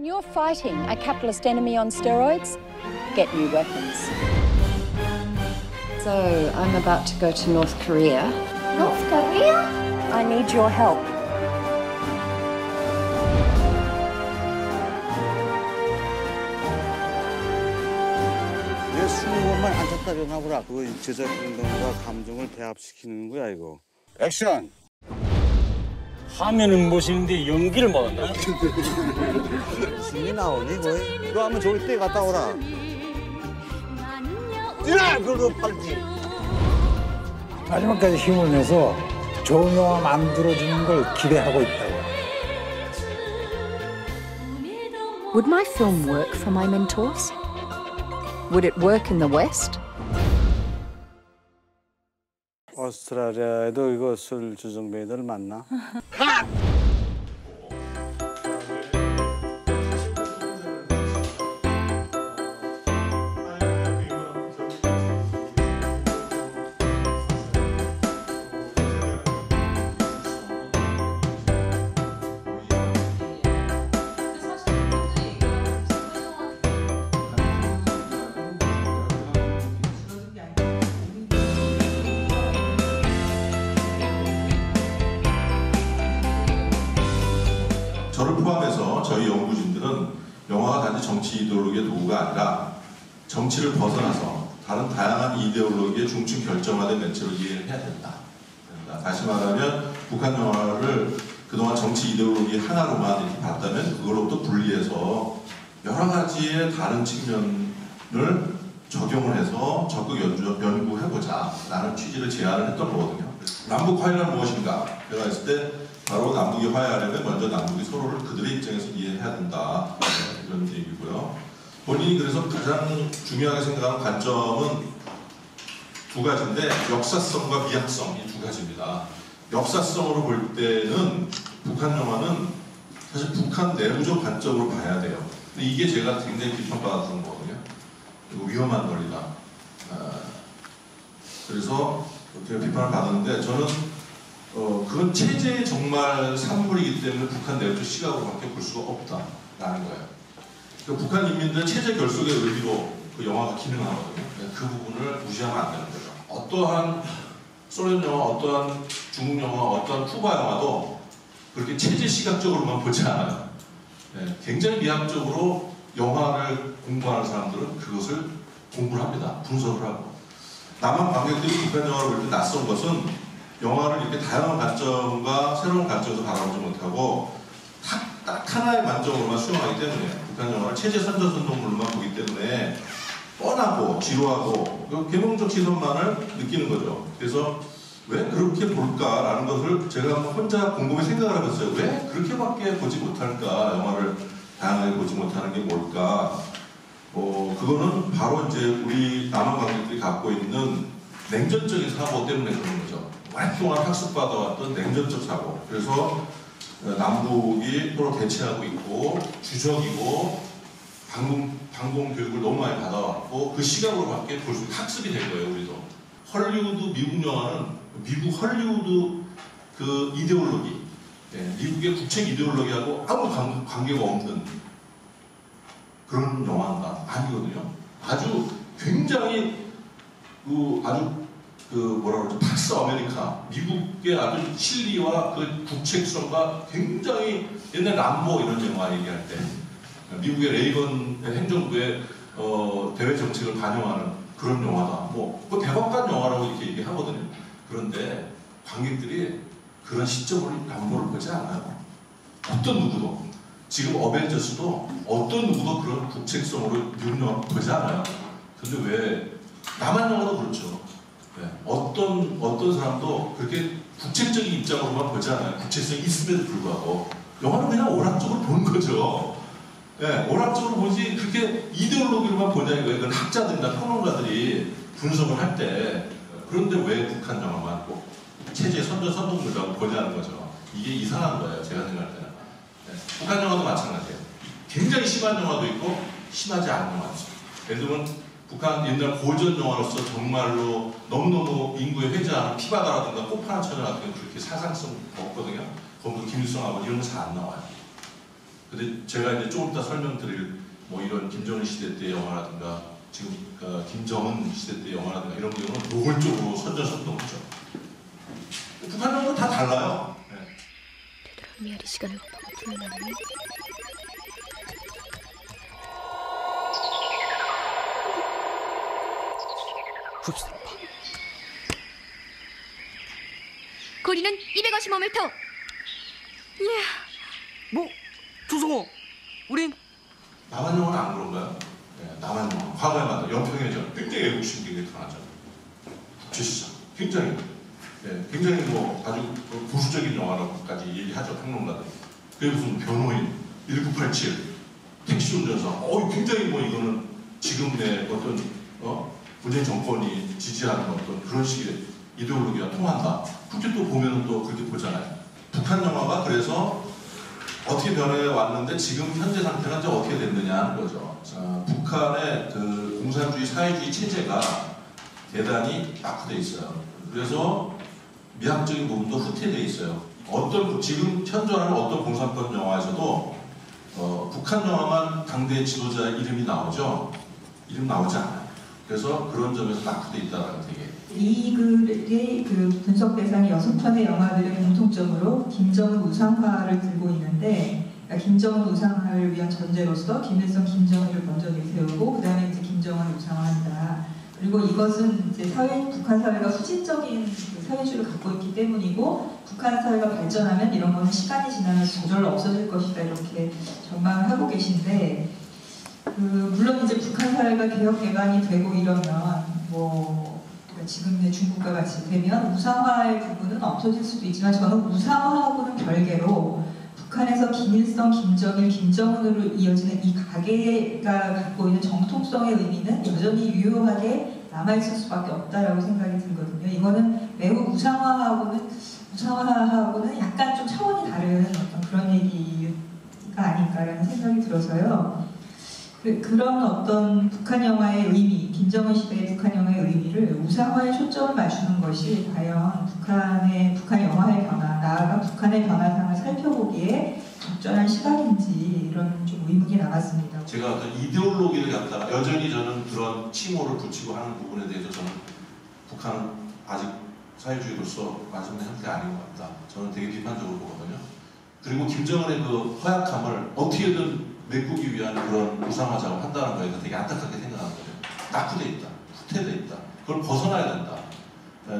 When you're fighting a capitalist enemy on steroids, get new weapons. So, I'm about to go to North Korea. North Korea? I need your help. 내 20번만 앉았다 일어나보라. 그거 제작 운동과 감정을 배합시키는 거야, 이거. 액션! 화면은 보시는데 연기를 못한다. 신이 나오니, 거의? 너 하면 저기 때 갔다 오라. 야! 그거 팔지. 마지막까지 힘을 내서 좋은 영화 만들어주는 걸 기대하고 있다고. Would my film work for my mentors? Would it work in the West? 오스트라리아에도 이거 술 주정뱅이들 만나? 저를 포함해서 저희 연구진들은 영화가 단지 정치 이데올로기의 도구가 아니라 정치를 벗어나서 다른 다양한 이데올로기의 중증 결정화된 매체로 이해를 해야 된다. 다시 말하면 북한 영화를 그동안 정치 이데올로기 하나로만 이렇게 봤다면 그걸로부터 분리해서 여러 가지의 다른 측면을 적용을 해서 적극 연구해보자 라는 취지를 제안을 했던 거거든요. 남북 화해는 무엇인가? 제가 했을 때 바로 남북이 화해하려면 먼저 남북이 서로를 그들의 입장에서 이해해야 된다. 이런 얘기고요. 본인이 그래서 가장 중요하게 생각하는 관점은 두 가지인데 역사성과 미학성 이 두 가지입니다. 역사성으로 볼 때는 북한 영화는 사실 북한 내부적 관점으로 봐야 돼요. 근데 이게 제가 굉장히 비판받았던 거거든요. 그리고 위험한 논리다. 그래서 제가 비판을 받았는데 저는 그건 체제의 정말 산물이기 때문에 북한 내부적 시각으로밖에 볼 수가 없다라는 거예요. 그러니까 북한 인민들은 체제 결속의 의미로 그 영화가 기능하거든요. 그 부분을 무시하면 안 되는 거죠. 어떠한 소련 영화, 어떠한 중국 영화, 어떠한 쿠바 영화도 그렇게 체제 시각적으로만 보지 않아요. 굉장히 미학적으로 영화를 공부하는 사람들은 그것을 공부를 합니다. 분석을 하고. 남한 관객들이 북한 영화를 볼 때 낯선 것은 영화를 이렇게 다양한 관점과 새로운 관점에서 바라보지 못하고 딱 하나의 관점으로만 수용하기 때문에 북한 영화를 체제 선전선동물로만 보기 때문에 뻔하고 지루하고 계몽적 시선만을 느끼는 거죠. 그래서 왜 그렇게 볼까라는 것을 제가 혼자 곰곰이 생각을 해봤어요. 왜 그렇게밖에 보지 못할까? 영화를 다양하게 보지 못하는 게 뭘까? 그거는 바로 이제 우리 남한 관객들이 갖고 있는 냉전적인 사고 때문에 그런 거죠. 오랫동안 학습받아왔던 냉전적 사고. 그래서 남북이 서로 대치하고 있고 주적이고 방공 교육을 너무 많이 받아왔고 그 시각으로밖에 볼 수 학습이 된 거예요. 우리도 헐리우드 미국 영화는 미국 헐리우드 그 이데올로기, 미국의 국책 이데올로기하고 아무 관계가 없는 그런 영화가 아니거든요. 아주 굉장히 뭐라 그러죠? 팍스 아메리카, 미국의 아주 실리와 그 국책성과 굉장히 옛날 람보 이런 영화 얘기할 때 미국의 레이건 행정부의 대외 정책을 반영하는 그런 영화다. 뭐 대박간 영화라고 이렇게 얘기하거든요. 그런데 관객들이 그런 시점으로 람보를 보지 않아요. 어떤 누구도. 지금 어벤져스도 어떤 누구도 그런 국책성으로 미국 영화 보지 않아요. 근데 왜 남한 영화도 그렇죠. 어떤 사람도 그렇게 국책적인 입장으로만 보지 않아요. 국책성이 있음에도 불구하고 영화는 그냥 오락적으로 보는 거죠. 오락적으로 보지 그렇게 이데올로기로만 보냐 이거예요. 그건 학자들이나 평론가들이 분석을 할 때 그런데 왜 북한 영화만 꼭 체제의 선전선동물이라고 보냐는 거죠. 이게 이상한 거예요. 제가 생각할 때는. 북한 영화도 마찬가지예요. 굉장히 심한 영화도 있고 심하지 않은 영화도 있어요. 예를 들면 북한 옛날 고전 영화로서 정말로 너무너무 인구에 회자하는 피바다라든가 꽃파란 처녀 같은 게 그렇게 사상성 없거든요. 거기도 김일성 아버지 이런 거 잘 안 나와요. 근데 제가 이제 조금 이따 설명드릴 뭐 이런 김정은 시대 때 영화라든가 지금 김정은 시대 때 영화라든가 이런 경우는 노골적으로 선전했던 거죠. 북한 영화는 다 달라요. 네. 미아리 시간을 보내나니? 거리는 255m. 뭐 조성호, 우린 남한 영화는 안 그런가요? 네, 남한 영화, 과거에 맞다 연평해전 굉장히 애국심 굉장히 드러나잖아요. 국제시장 굉장히 굉장히 뭐 아주 보수적인 영화라고까지 얘기하죠 평론가들. 그게 무슨 변호인 1987 택시 운전사 굉장히 뭐 이거는 지금의 어떤 문재인 정권이 지지하는 어떤 그런 식의 이데올로기가 통한다. 그렇게 또 보면은 또 그렇게 보잖아요. 북한 영화가 그래서 어떻게 변해왔는데 지금 현재 상태가 이제 어떻게 됐느냐 하는 거죠. 자, 북한의 그 공산주의 사회주의 체제가 대단히 낙후돼 있어요. 그래서 미학적인 부분도 후퇴돼 있어요. 지금 현존하는 어떤 공산권 영화에서도 북한 영화만 당대 지도자 이름이 나오죠. 이름 나오지 않아요. 그래서 그런 점에서 낙후돼 있다라는 되게. 이 글의 그 분석 대상이 6편의 영화들의 공통점으로 김정은 우상화를 들고 있는데, 그러니까 김정은 우상화를 위한 전제로서 김일성, 김정일을 먼저 내세우고 그 다음에 이제 김정은을 우상화한다. 그리고 이것은 이제 북한 사회가 후진적인 그 사회주의를 갖고 있기 때문이고, 북한 사회가 발전하면 이런 거는 시간이 지나면서 저절로 없어질 것이다 이렇게 전망을 하고 계신데, 물론 이제 북한 사회가 개혁 개방이 되고 이러면 지금의 중국과 같이 되면 우상화의 부분은 없어질 수도 있지만, 저는 우상화하고는 별개로 북한에서 김일성, 김정일, 김정은으로 이어지는 이 가계가 갖고 있는 정통성의 의미는 여전히 유효하게 남아있을 수밖에 없다라고 생각이 들거든요. 이거는 매우 우상화하고는 약간 좀 차원이 다른 어떤 그런 얘기가 아닐까라는 생각이 들어서요. 그런 어떤 북한 영화의 의미, 김정은 시대의 북한 영화의 의미를 우상화에 초점을 맞추는 것이 과연 북한 영화의 변화, 나아가 북한의 변화상을 살펴보기에 적절한 시각인지 이런 좀 의문이 남았습니다. 제가 어떤 이데올로기를 갖다가 여전히 저는 그런 칭호를 붙이고 하는 부분에 대해서 저는 북한은 아직 사회주의로서 완성된 형태가 아닌 것 같다. 저는 되게 비판적으로 보거든요. 그리고 김정은의 그 허약함을 어떻게든 메꾸기 위한 그런 우상화 작업을 한다는 거에 대해서 되게 안타깝게 생각하는 거예요. 낙후돼 있다. 후퇴돼 있다. 그걸 벗어나야 된다.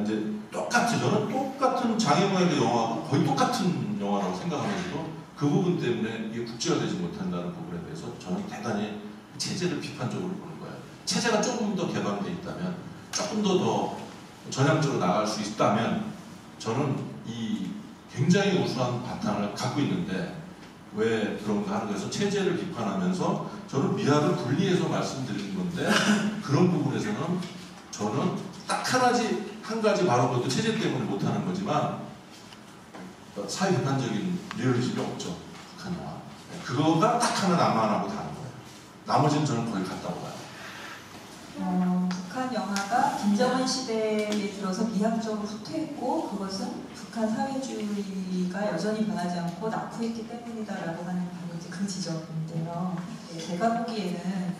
이제 저는 똑같은 장애모양의 영화하고 거의 똑같은 영화라고 생각하면서도 그 부분 때문에 이게 국제화 되지 못한다는 부분에 대해서 저는 대단히 체제를 비판적으로 보는 거예요. 체제가 조금 더 개방돼 있다면, 조금 더 전향적으로 나갈 수 있다면, 저는 이 굉장히 우수한 바탕을 갖고 있는데 왜 그런가 하는 거에서 체제를 비판하면서 저는 미학을 분리해서 말씀드리는 건데, 그런 부분에서는 저는 딱 한 가지 바로 그것도 체제 때문에 못하는 거지만 사회 비판적인 리얼리즘이 없죠. 북한 영화. 그거가 딱 하나 남한하고 다른 거예요. 나머지는 저는 거의 같다고 봐요. 북한 영화가 김정은 시대에 들어서 미학적으로 후퇴했고, 그것은 북한 사회주의가 여전히 변하지 않고 낙후했기 때문이다라고 하는 바로 이제 그 지적인데요. 제가 보기에는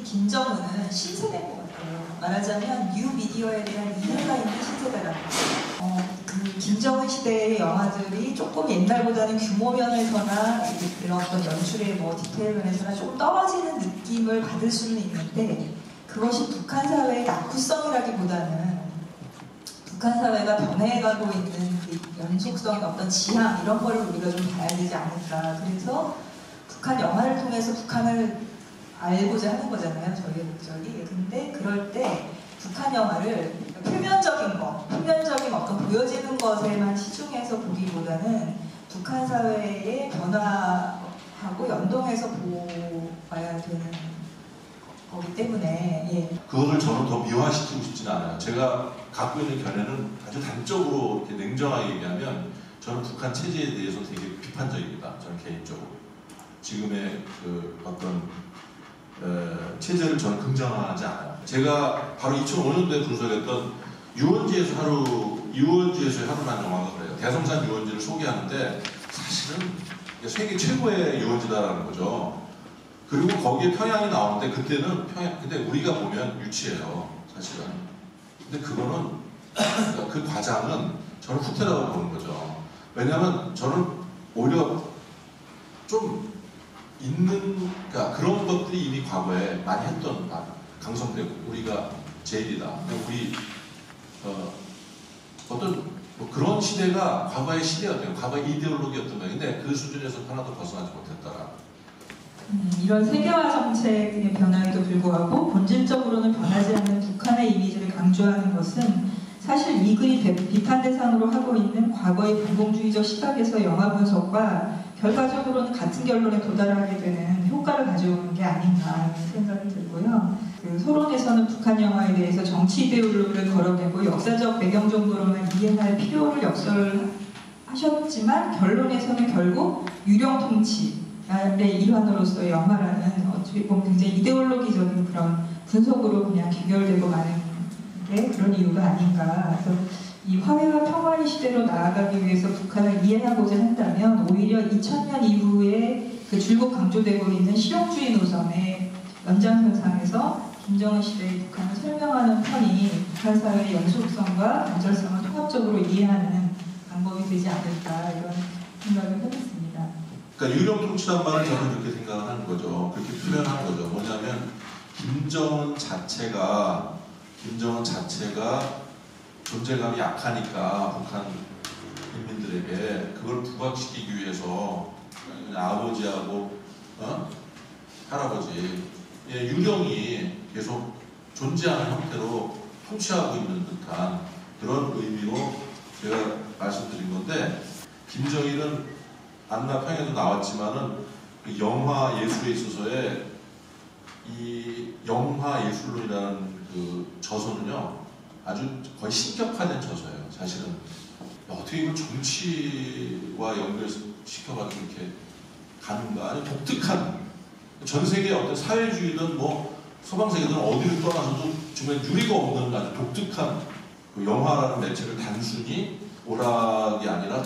김정은은 신세대인 것 같아요. 말하자면 뉴 미디어에 대한 이해가 있는 신세대라는 거예요. 그 김정은 시대의 영화들이 조금 옛날보다는 규모 면에서나 이런 어떤 연출의 디테일 면에서나 조금 떨어지는 느낌을 받을 수는 있는데, 그것이 북한 사회의 낙후성이라기보다는 북한 사회가 변해가고 있는 연속성의 어떤 지향, 이런 거를 우리가 좀 봐야 되지 않을까. 그래서 북한 영화를 통해서 북한을 알고자 하는 거잖아요, 저희의 목적이. 근데 그럴 때 북한 영화를 표면적인 어떤 보여지는 것에만 치중해서 보기보다는 북한 사회의 변화하고 연동해서 보아야 되는 거기 때문에, 그거를 저는 더 미화시키고 싶지는 않아요. 제가 갖고 있는 견해는 아주 단적으로 이렇게 냉정하게 얘기하면, 저는 북한 체제에 대해서 되게 비판적입니다. 저는 개인적으로. 지금의 그 어떤 체제를 저는 긍정하지 않아요. 제가 바로 2005년도에 분석했던 유원지에서 하루라는 영화가 그래요. 대성산 유원지를 소개하는데 사실은 세계 최고의 유원지다라는 거죠. 그리고 거기에 평양이 나오는데 그때는 근데 우리가 보면 유치해요, 사실은. 근데 그거는 그 과장은 저는 후퇴라고 보는 거죠. 왜냐하면 저는 오히려 좀 있는 그러니까 그런 것들이 이미 과거에 많이 했던 강성되고 우리가 제일이다. 우리 어떤 뭐 그런 시대가 과거의 시대였대요. 과거의 이데올로기였던 거예요. 근데 그 수준에서 하나도 벗어나지 못했다. 이런 세계화 정책의 변화에도 불구하고 본질적으로는 변하지 않는 북한의 이미지를 강조하는 것은 사실 미군이 비판 대상으로 하고 있는 과거의 반공주의적 시각에서 영화 분석과 결과적으로는 같은 결론에 도달하게 되는 효과를 가져오는 게 아닌가 하는 생각이 들고요. 그 소론에서는 북한 영화에 대해서 정치 이데올로기를 걸어내고 역사적 배경 정도로만 이해할 필요를 역설하셨지만 결론에서는 결국 유령 통치의 일환으로서의 영화라는 어떻게 보면 굉장히 이데올로기적인 그런 분석으로 그냥 귀결되고 마는 게 그런 이유가 아닌가. 그래서 이 화해와 평화의 시대로 나아가기 위해서 북한을 이해하고자 한다면 오히려 2000년 이후에 그 줄곧 강조되고 있는 실용주의 노선의 연장선상에서 김정은 시대의 북한을 설명하는 편이 북한 사회의 연속성과 단절성을 통합적으로 이해하는 방법이 되지 않을까 이런 생각을 해봤습니다. 그러니까 유령 통치란 말을 저는 그렇게 생각을 하는 거죠. 그렇게 표현한 거죠. 뭐냐면 김정은 자체가 존재감이 약하니까 북한 인민들에게 그걸 부각시키기 위해서 아버지하고 할아버지 유령이 계속 존재하는 형태로 통치하고 있는 듯한 그런 의미로 제가 말씀드린 건데 김정일은 안나평에도 나왔지만은 그 영화 예술에 있어서의 이 영화 예술론이라는 그 저서는요 아주 거의 신격화된 저서예요. 사실은 어떻게 이걸 정치와 연결시켜가지고 이렇게 가는가 아주 독특한 전 세계의 어떤 사회주의든 뭐 서방세계든 어디를 떠나서도 정말 유리가 없는 아주 독특한 그 영화라는 매체를 단순히 오락이 아니라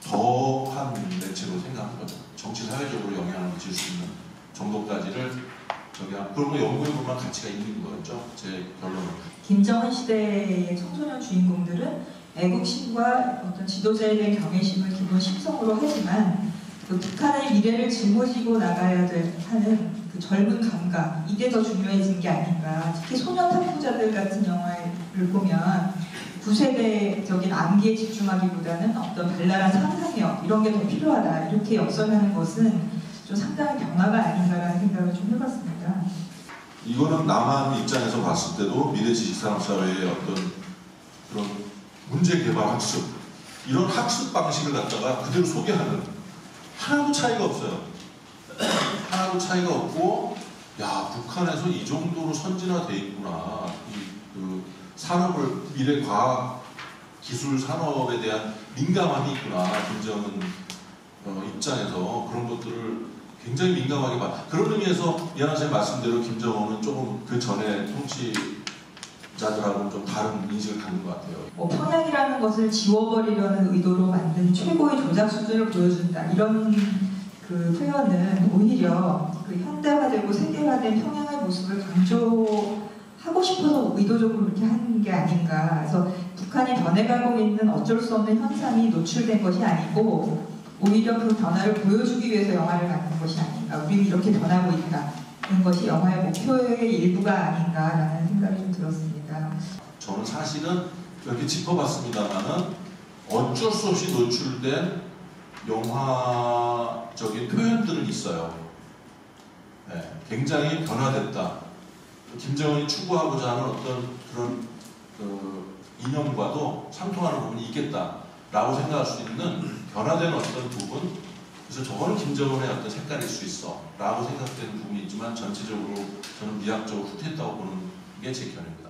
더한 매체로 생각하는 거죠. 정치 사회적으로 영향을 미칠 수 있는 정도까지를 그런 거 연구해 보면 가치가 있는 거였죠. 제 결론은. 김정은 시대의 청소년 주인공들은 애국심과 어떤 지도자에 대한 경외심을 기본 심성으로 하지만 그 북한의 미래를 짊어지고 나가야 하는 그 젊은 감각 이게 더 중요해진 게 아닌가. 특히 소년 탐구자들 같은 영화를 보면 구세대적인 암기에 집중하기보다는 어떤 발랄한 상상력 이런 게 더 필요하다 이렇게 역설하는 것은 좀 상당히 변화가 아닌가라는 생각을 좀 해봤습니다. 이거는 남한 입장에서 봤을 때도 미래 지식산업사회의 어떤 그런 문제 개발 학습 이런 학습 방식을 갖다가 그대로 소개하는 하나도 차이가 없어요. 하나도 차이가 없고 야 북한에서 이 정도로 선진화돼 있구나. 그 산업을 미래 과학 기술 산업에 대한 민감함이 있구나. 김정은 입장에서 그런 것들을 굉장히 민감하게 봐. 그런 의미에서 이하나 쌤 말씀대로 김정은은 조금 그 전에 통치자들하고는 좀 다른 인식을 갖는 것 같아요. 평양이라는 것을 지워버리려는 의도로 만든 최고의 조작 수준을 보여준다. 이런 그 표현은 오히려 그 현대화되고 세계화된 평양의 모습을 강조하고 싶어서 의도적으로 그렇게 하는 게 아닌가. 그래서 북한이 변해가고 있는 어쩔 수 없는 현상이 노출된 것이 아니고 오히려 그 변화를 보여주기 위해서 영화를 만든 것이 아닌가. 우리는 이렇게 변하고 있다는 것이 영화의 목표의 일부가 아닌가라는 생각이 좀 들었습니다. 저는 사실은 이렇게 짚어봤습니다만은 어쩔 수 없이 노출된 영화적인 표현들은 있어요. 네, 굉장히 변화됐다. 김정은이 추구하고자 하는 어떤 그런 이념과도 상통하는 부분이 있겠다라고 생각할 수 있는 변화된 어떤 부분, 그래서 저거는 김정은의 어떤 색깔일 수 있어 라고 생각되는 부분이 있지만 전체적으로 저는 미학적으로 후퇴했다고 보는 게 제 견해입니다.